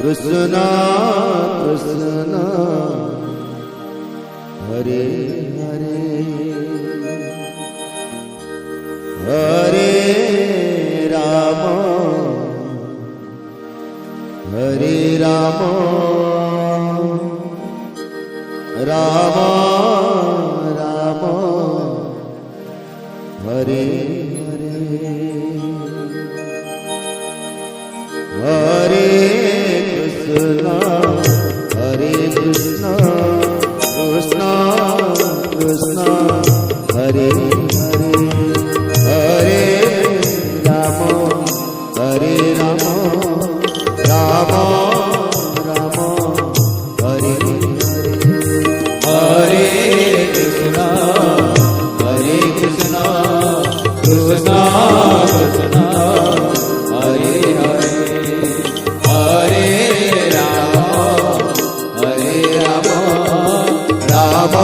कृष्ण कृष्ण हरे हरे हरे राम राम राम हरे हरे हरे कृष्ण कृष्ण कृष्ण हरे हरे हरे राम राम राम हरे हरे कृष्ण कृष्ण कृष्ण हरे हरे हरे राम राम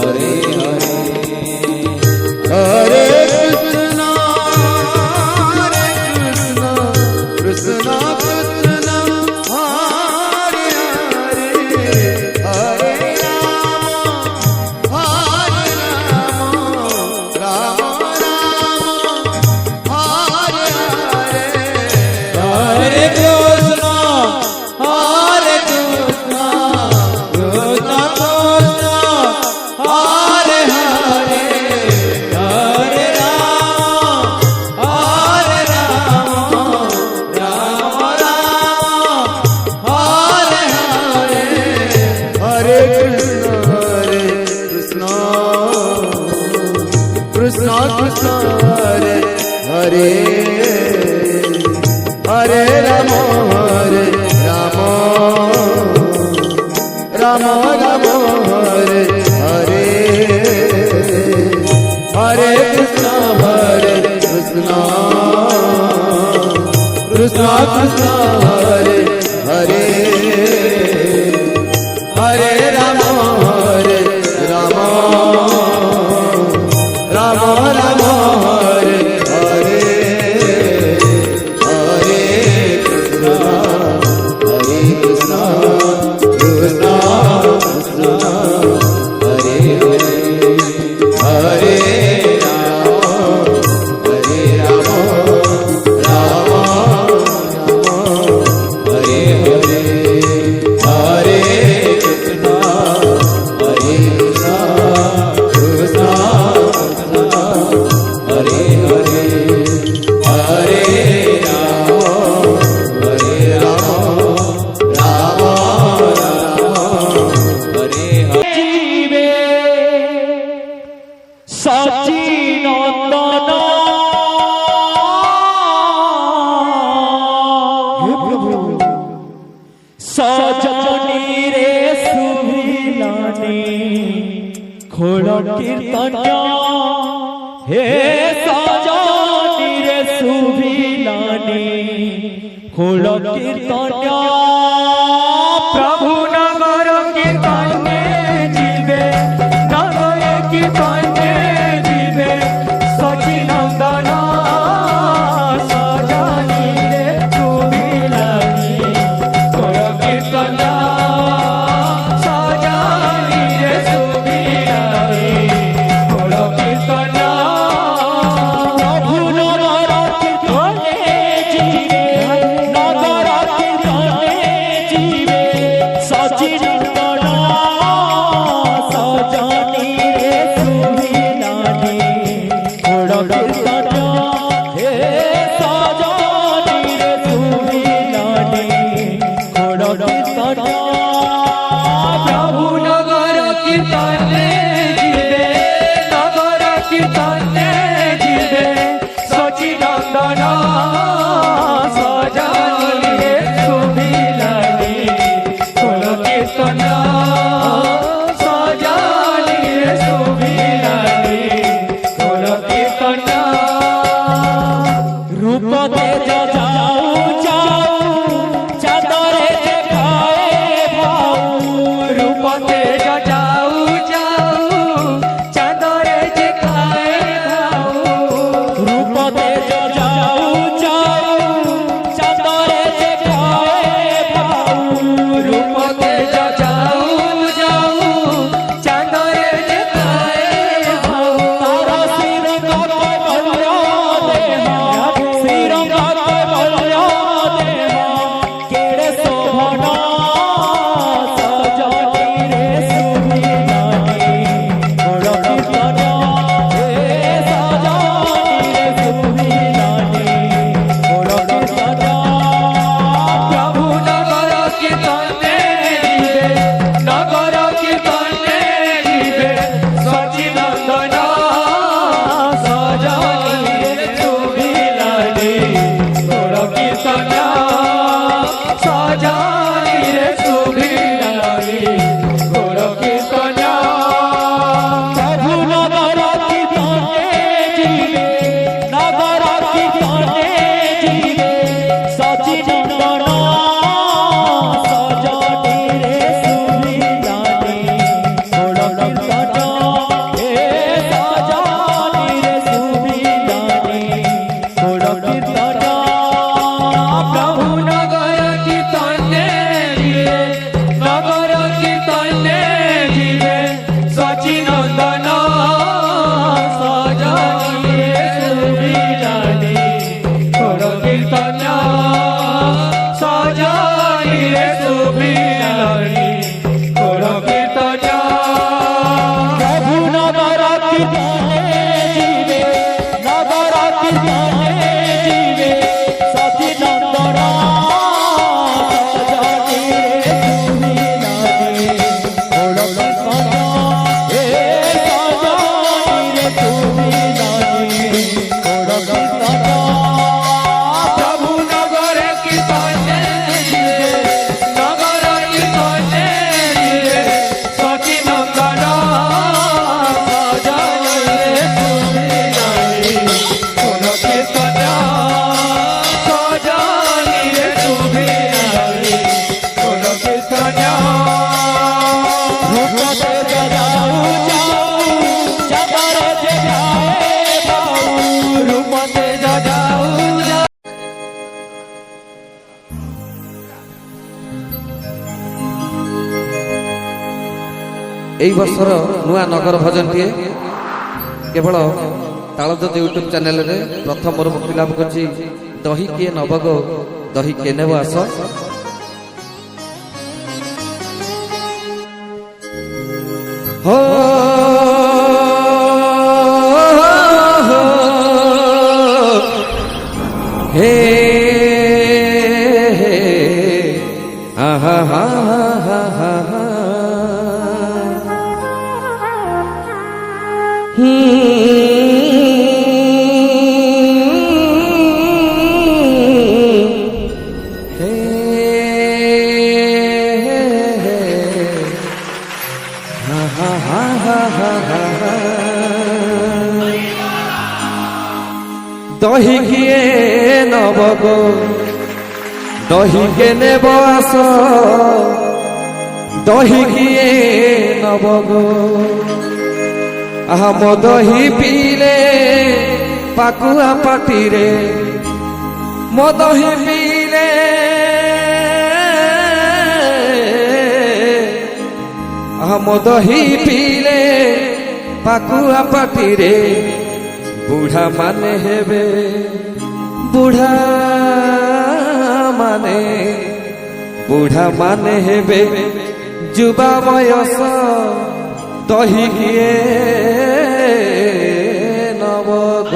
हरे हरे हरे कृष्ण कृष्ण कृष्ण हरे हरे हरे राम राम हरे हरे हरे कृष्ण हरे हरे हरे राम राम हरे हरे हरे कृष्ण कृष्ण कृष्ण हरे हरे हरे राम राम हरे हरे हरे कृष्ण कृष्ण कृष्ण हरे हरे हरे राम राम हरे हरे हरे कृष्ण कृष्ण कृष्ण हरे हरे हरे राम राम हरे हरे हरे कृष्ण कृष्ण हरे हरे हरे राम राम हरे जीवे सची नंदन सजनी रे सुभिलानी खोल कीर्तन हे सजनी रे सुभिलानी खोल कीर्तन प्रभु नगर कीर्तन जीवे नगर कीर्तन जीवे सची नंदन सजनी रे सुभिलानी खोल कीर्तन सजनी रे सुभिलानी खोल कीर्तन प्रभु नगर कीर्तन जीवे नगर कीर्तन কীর্তন সজানি রে শুভিলানি গৌর কীর্তন প্রভু নগর কীর্তনে জীবে নগর কীর্তনে জীবে সচিনন্দন সজানি রে শুভিলানি গৌর কীর্তন হে সজানি রে শুভিলানি গৌর কীর্তন প্রভু নগর কীর্তনে জীবে নগর কীর্তনে জীবে সচিনন্দন সজানি রে শুভিলানি গৌর কীর্তন সজানি রে শুভিলানি গৌর কীর্তন প্রভু নগর কীর্তনে জীবে নগর কীর্তনে জীবে সচিনন্দন সজানি রে শুভিলানি গৌর কীর্তন হে সজানি রে শুভিলানি গৌর কীর্তন প্রভু নগর কীর্তনে জীবে নগর কীর্তনে জীবে সচিনন্দন সজানি রে শুভিলানি গৌর কীর্তন সজানি রে শুভিলানি গৌর কীর্তন রূপতে যাও যাও চাকরে যে যায় বাউ রূপতে যাও যাও এই বর্ষর নূয়া নগর ভজনটিଏ কেবଳ ତାଳଧ୍ୱଜ ୟୁଟ୍ୟୁବ୍ ଚ୍ୟାନେଲରେ ପ୍ରଥମରୁ ମୁକ୍ତି ଲାଭ କରିଛି। ଦହି କିଏ ନବଗ ଦହି କିଏ ନେବ ଆସ। ହୋ ହେ ha ha ha ha ha ha দহি কিয়ে নবগ দহি কে নেব আস দহি কিয়ে নবগ আহা মো দহি পিলে পাকুয়া পাটিরে মো দহি পিলে আহা মো দহি পিলে পাকুয়া পাটিরে বুঢ়া মানে হেবে বুঢ়া মানে হেবে যুবা বয়স দহি কিয়ে নবগ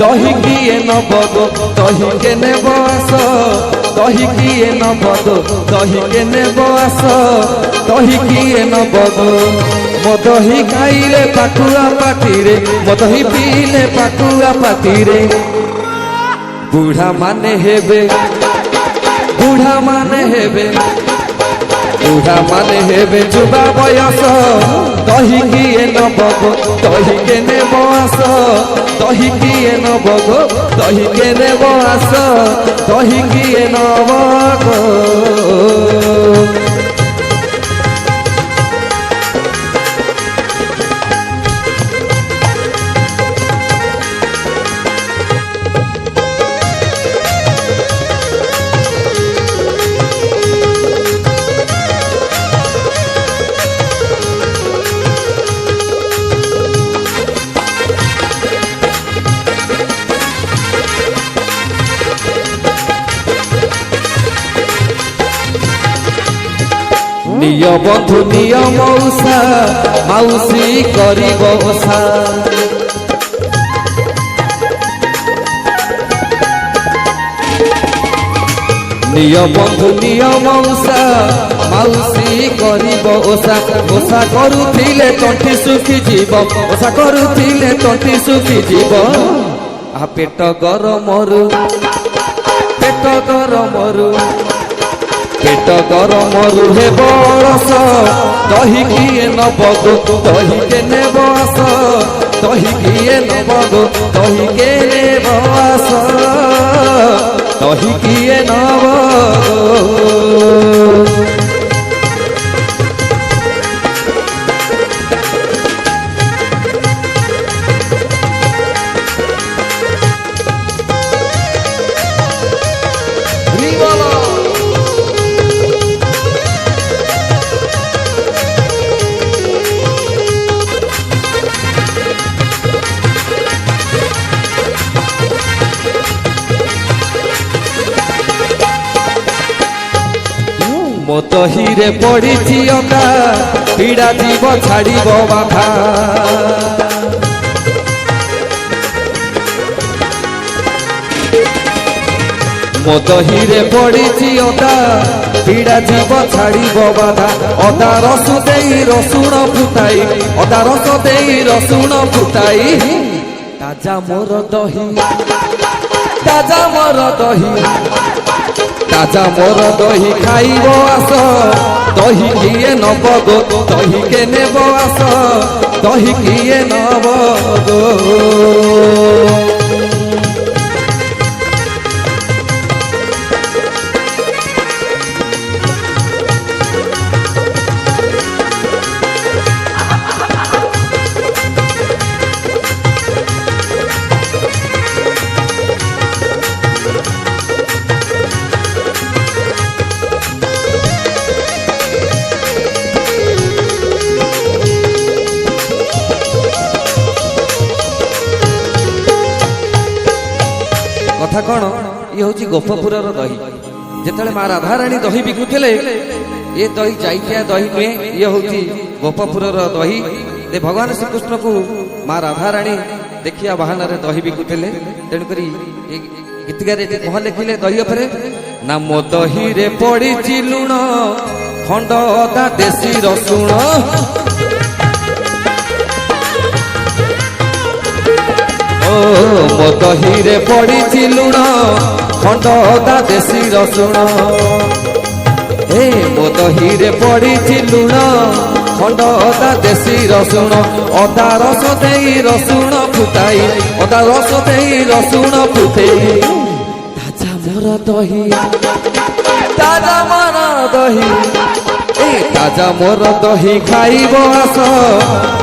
দহি কিয়ে নবগ দহি কে নেব আস দহি কিয়ে নবগ দহি কে নেব আস দহি কিয়ে নবগ মো দহি খাইলে পাকুয়া পাটিরে মো দহি পিলে পাকুয়া পাটিরে বুঢ়া মানে হেবে বুঢ়া মানে হেবে বুঢ়া মানে হেবে যুবা বয়স দহি কিয়ে নবগ দহি কে নেব আস দহি কিয়ে নবগ দহি কে নেব আস দহি কিয়ে নবগ নিয় বন্ধু নিয় মৌসা মাউসী করিব ওষা নিয় বন্ধু নিয় মৌসা মাউসী করিব ওষা ওষা করুথিলে তଣ୍ଟି ଶୁଖିଯିବ ওষা করুথিলে তଣ୍ଟି ଶୁଖିଯିବ পেট গরমরু পেট গরমরু পেট গরমরু হেব রস দহি কিଏ নব গো দহি কে নেব আস দহি কিଏ নব গো দহি কে নেব আস দহি কিଏ নব ମୋ ଦହିରେ ପଡ଼ିଛି ଅଦା ପୀଡ଼ା ଯିବ ଛାଡ଼ିବ ବାଧା ମୋ ଦହିରେ ପଡ଼ିଛି ଅଦା ପୀଡ଼ା ଯିବ ଛାଡ଼ିବ ବାଧା ଅଦା ରସ ଦେଇ ରସୁଣ ଫୁଟାଇ ଅଦା ରସ ଦେଇ ରସୁଣ ଫୁଟାଇ ତାଜା ମୋର ଦହି ତାଜା ମୋର ଦହି তাজা মোর দহি খাইব আস দহি কিଏ নব গো দহি কে নেব আস দহি কিଏ নব গো কথা কোণ ইয়ে হচ্ছে গোপপুরর দহি যেতবে মা রাধারাণী দহি বিকুলে এ দহি যাইটিয়া দহি নুহে ইয়ে হচ্ছে গোপপুরর দহি ভগবান শ্রীকৃষ্ণ কু মা রাধারাণী দেখিয়া বাহানারে দহি বিকুলে তেণুকর গীতিকার এটি কহ লেখিলে দহি উপরে না মো দহিরে পড়িছি লুণ খণ্ড অদা দেশি রসুণ ମୋ ଦହିରେ ପଡ଼ିଛି ଲୁଣ ଖଣ୍ଡ ଅଦା ଦେଶୀ ରସୁଣ ମୋ ଦହିରେ ପଡ଼ିଛି ଲୁଣ ଖଣ୍ଡ ଅଦା ଦେଶୀ ରସୁଣ ଅଦା ରସ ଦେଇ ରସୁଣ ଫୁଟାଇ ଅଦା ରସ ଦେଇ ରସୁଣ ଫୁଟେଇ ତାଜା ମୋର ଦହି ତାଜା ମୋର ଦହି তাজা মোর দহি খাইব আস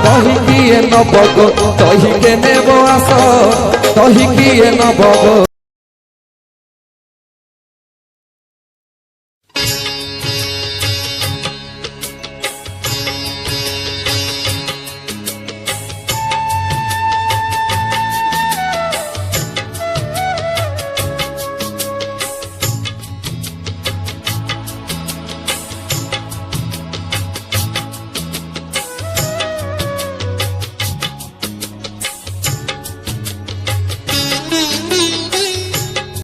দহি কিଏ নব গো দহি কে নেব আস দহি কিଏ নব গো